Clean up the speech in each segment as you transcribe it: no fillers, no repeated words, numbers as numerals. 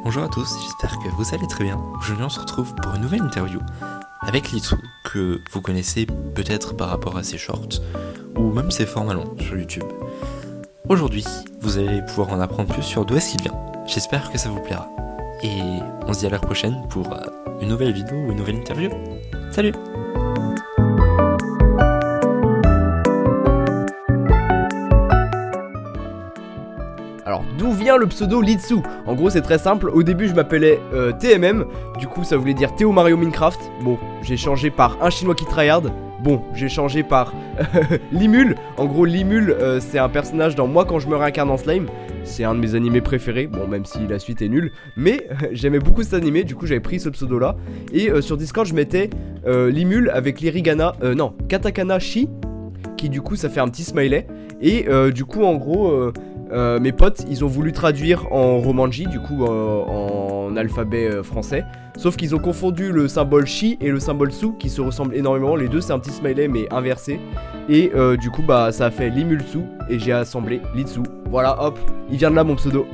Bonjour à tous, j'espère que vous allez très bien. Aujourd'hui on se retrouve pour une nouvelle interview avec Litsou, que vous connaissez peut-être par rapport à ses shorts, ou même ses formats longs sur YouTube. Aujourd'hui, vous allez pouvoir en apprendre plus sur d'où est-ce qu'il vient. J'espère que ça vous plaira. Et on se dit à la prochaine pour une nouvelle vidéo ou une nouvelle interview. Salut! Alors d'où vient le pseudo Litsou? En gros c'est très simple, au début je m'appelais TMM, du coup ça voulait dire Théo Mario Minecraft. Bon, j'ai changé par un chinois qui tryhard. Bon, j'ai changé par Limul. En gros Limul c'est un personnage dans Moi quand je me réincarne en slime. C'est un de mes animés préférés, bon même si la suite est nulle. Mais j'aimais beaucoup cet animé, du coup j'avais pris ce pseudo là. Et sur Discord je mettais Limul avec l'irigana, katakana shi, qui du coup ça fait un petit smiley. Et du coup en gros... mes potes, ils ont voulu traduire en romanji, du coup en alphabet français. Sauf qu'ils ont confondu le symbole chi et le symbole su qui se ressemblent énormément. Les deux c'est un petit smiley mais inversé. Et du coup bah ça a fait Limulsu et j'ai assemblé Litsou. Voilà hop, il vient de là mon pseudo.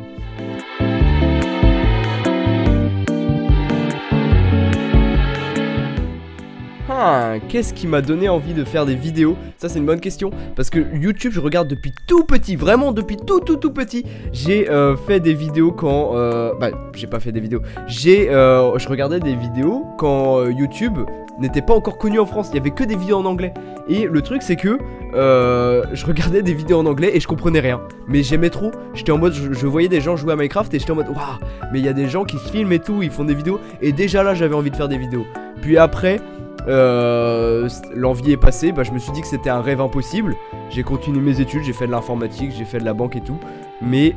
Qu'est-ce qui m'a donné envie de faire des vidéos? Ça c'est une bonne question. Parce que YouTube je regarde depuis tout petit. Vraiment depuis tout petit. J'ai fait des vidéos quand... j'ai pas fait des vidéos. Je regardais des vidéos quand YouTube n'était pas encore connu en France. Il y avait que des vidéos en anglais. Et le truc c'est que je regardais des vidéos en anglais et je comprenais rien. Mais j'aimais trop. J'étais en mode, je voyais des gens jouer à Minecraft et j'étais en mode, waouh, mais il y a des gens qui se filment et tout, ils font des vidéos. Et déjà là j'avais envie de faire des vidéos. Puis après... l'envie est passée, je me suis dit que c'était un rêve impossible. J'ai continué mes études, j'ai fait de l'informatique, j'ai fait de la banque et tout. Mais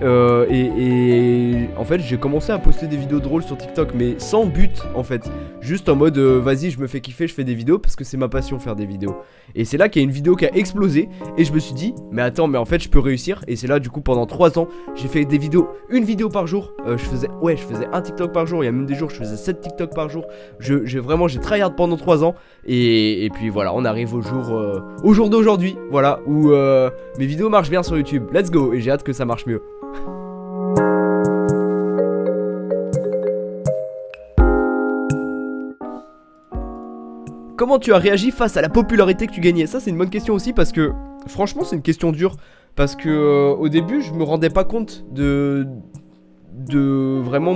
en fait j'ai commencé à poster des vidéos drôles sur TikTok, mais sans but en fait. Juste en mode vas-y je me fais kiffer, je fais des vidéos parce que c'est ma passion faire des vidéos. Et c'est là qu'il y a une vidéo qui a explosé et je me suis dit mais attends, mais en fait je peux réussir. Et c'est là du coup pendant 3 ans j'ai fait des vidéos, une vidéo par jour. Je faisais un TikTok par jour. Il y a même des jours je faisais 7 TikTok par jour. J'ai tryhard pendant 3 ans. Et puis voilà, on arrive au jour d'aujourd'hui, voilà, où mes vidéos marchent bien sur YouTube. Let's go, et j'ai hâte que ça marche mieux. Comment tu as réagi face à la popularité que tu gagnais? Ça c'est une bonne question aussi parce que franchement c'est une question dure. Parce que au début je me rendais pas compte de vraiment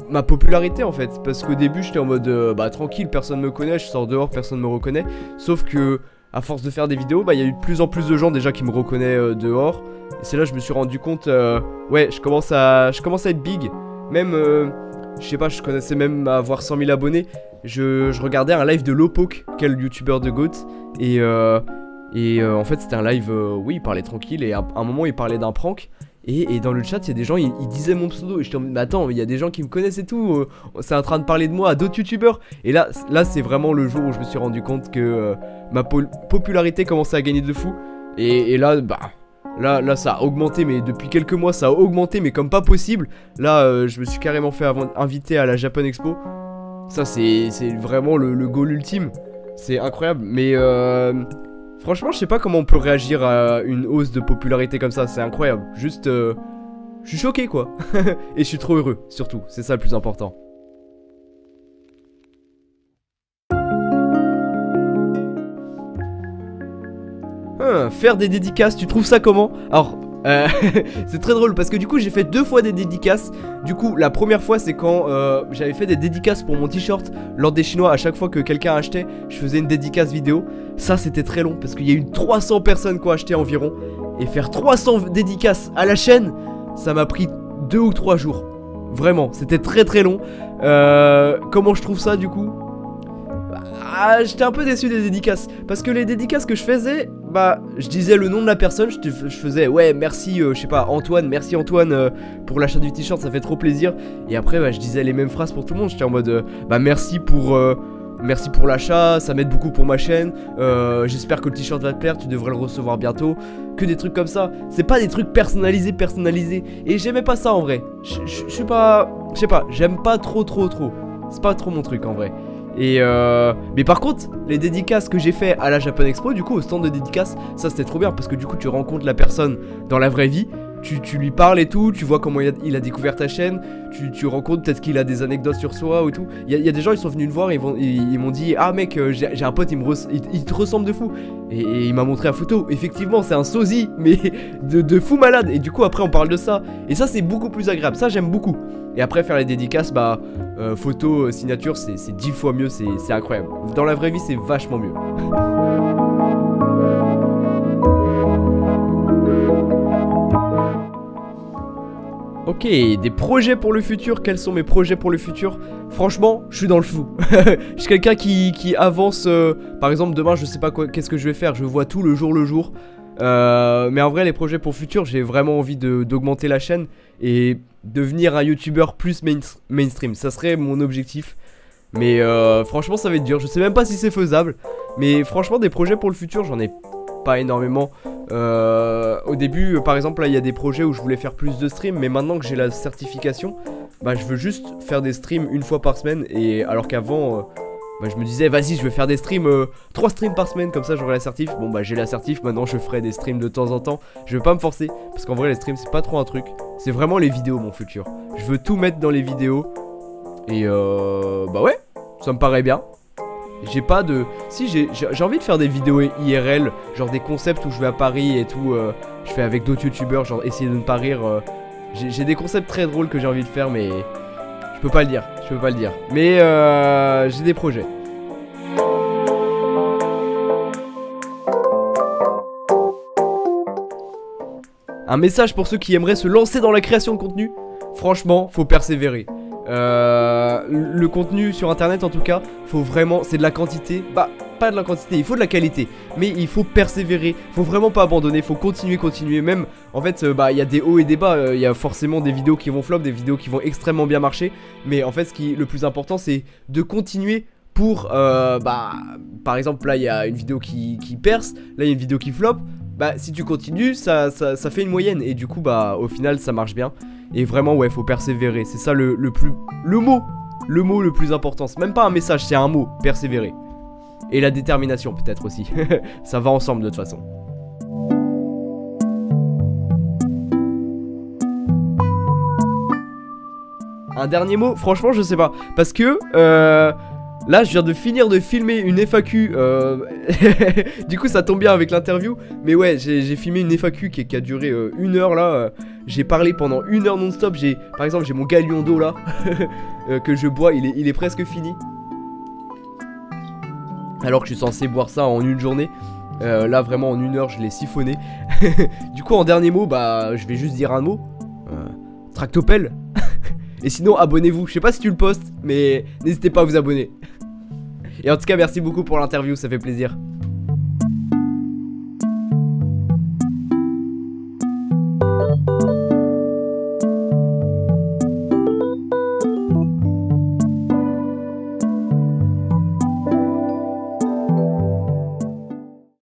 ma popularité en fait. Parce qu'au début j'étais en mode tranquille, personne me connaît, je sors dehors, personne me reconnaît. Sauf que à force de faire des vidéos, il y a eu de plus en plus de gens déjà qui me reconnaissent dehors. Et c'est là que je me suis rendu compte, je commence à être big. Même, je sais pas, je connaissais même avoir 100 000 abonnés. Je regardais un live de Lowpoke, quel youtubeur de GOAT. Et en fait c'était un live, il parlait tranquille. Et à un moment il parlait d'un prank. Et dans le chat, il y a des gens, ils disaient mon pseudo. Et je me dis, mais attends, il y a des gens qui me connaissent et tout. C'est en train de parler de moi à d'autres youtubeurs. Et là c'est vraiment le jour où je me suis rendu compte que ma popularité commençait à gagner de fou. Et là, là ça a augmenté. Mais depuis quelques mois, ça a augmenté, mais comme pas possible. Là, je me suis carrément fait inviter à la Japan Expo. Ça, c'est vraiment le goal ultime. C'est incroyable. Mais franchement, je sais pas comment on peut réagir à une hausse de popularité comme ça, c'est incroyable. Juste, je suis choqué quoi. Et je suis trop heureux, surtout, c'est ça le plus important. Faire des dédicaces, tu trouves ça comment? Alors, c'est très drôle parce que du coup j'ai fait 2 fois des dédicaces. Du coup la première fois c'est quand j'avais fait des dédicaces pour mon t-shirt. Lors des Chinois, à chaque fois que quelqu'un achetait, je faisais une dédicace vidéo. Ça c'était très long parce qu'il y a eu 300 personnes qui ont acheté environ. Et faire 300 dédicaces à la chaîne, ça m'a pris 2 ou 3 jours. Vraiment, c'était très long. Comment je trouve ça du coup? J'étais un peu déçu des dédicaces. Parce que les dédicaces que je faisais, je disais le nom de la personne. Je faisais merci, je sais pas, Antoine, merci Antoine pour l'achat du t-shirt, ça fait trop plaisir. Et après je disais les mêmes phrases pour tout le monde. J'étais en mode merci pour l'achat, ça m'aide beaucoup pour ma chaîne. J'espère que le t-shirt va te plaire, tu devrais le recevoir bientôt. Que des trucs comme ça. C'est pas des trucs personnalisés. Et j'aimais pas ça en vrai. Je sais pas, j'aime pas trop. C'est pas trop mon truc en vrai. Mais par contre, les dédicaces que j'ai fait à la Japan Expo, du coup au stand de dédicaces, ça c'était trop bien parce que du coup tu rencontres la personne dans la vraie vie. tu lui parles et tout, tu vois comment il a découvert ta chaîne, tu rencontres peut-être qu'il a des anecdotes sur soi ou tout. Il y a des gens, ils sont venus me voir et ils m'ont dit ah mec, j'ai un pote, il te ressemble de fou. Et il m'a montré la photo. Effectivement, c'est un sosie, mais de fou malade. Et du coup, après, on parle de ça. Et ça, c'est beaucoup plus agréable. Ça, j'aime beaucoup. Et après, faire les dédicaces, photo, signature, c'est 10 fois mieux. C'est incroyable. Dans la vraie vie, c'est vachement mieux. Ok, des projets pour le futur. Quels sont mes projets pour le futur? Franchement, je suis dans le flou. Je suis quelqu'un qui avance. Par exemple, demain, je sais pas qu'est-ce que je vais faire. Je vois tout le jour. Mais en vrai, les projets pour le futur, j'ai vraiment envie d'augmenter la chaîne et devenir un youtubeur plus mainstream. Ça serait mon objectif. Mais franchement, ça va être dur. Je sais même pas si c'est faisable. Mais franchement, des projets pour le futur, j'en ai pas énormément. Au début, par exemple, là, il y a des projets où je voulais faire plus de streams, mais maintenant que j'ai la certification, je veux juste faire des streams une fois par semaine. Et alors qu'avant, je me disais, vas-y, je vais faire des streams, 3 streams par semaine, comme ça j'aurai la certif. Bon, j'ai la certif, maintenant je ferai des streams de temps en temps. Je vais pas me forcer, parce qu'en vrai, les streams, c'est pas trop un truc. C'est vraiment les vidéos, mon futur. Je veux tout mettre dans les vidéos. Et ouais, ça me paraît bien. J'ai pas de... Si, j'ai envie de faire des vidéos IRL, genre des concepts où je vais à Paris et tout, je fais avec d'autres youtubeurs, genre essayer de ne pas rire. J'ai des concepts très drôles que j'ai envie de faire, mais je peux pas le dire, Mais j'ai des projets. Un message pour ceux qui aimeraient se lancer dans la création de contenu. Franchement, faut persévérer. Le contenu sur internet en tout cas, faut vraiment, c'est de la quantité, pas de la quantité, il faut de la qualité, mais il faut persévérer, faut vraiment pas abandonner, faut continuer, même en fait il y a des hauts et des bas, il y a forcément des vidéos qui vont flop, des vidéos qui vont extrêmement bien marcher, mais en fait le plus important c'est de continuer pour, par exemple là il y a une vidéo qui perce, là il y a une vidéo qui flop, si tu continues ça fait une moyenne et du coup au final ça marche bien. Et vraiment ouais, faut persévérer, c'est ça le mot le plus important. C'est même pas un message, c'est un mot, persévérer. Et la détermination peut-être aussi. Ça va ensemble de toute façon. Un dernier mot, franchement je sais pas. Parce que là je viens de finir de filmer une FAQ. Du coup ça tombe bien avec l'interview. Mais ouais, j'ai filmé une FAQ qui a duré 1 heure là. J'ai parlé pendant 1 heure non-stop. Par exemple j'ai mon galion d'eau là que je bois, il est presque fini. Alors que je suis censé boire ça en une journée. Là vraiment en 1 heure je l'ai siphonné. Du coup en dernier mot je vais juste dire un mot. Tractopelle. Et sinon abonnez-vous, je sais pas si tu le postes, mais n'hésitez pas à vous abonner. Et en tout cas merci beaucoup pour l'interview, ça fait plaisir.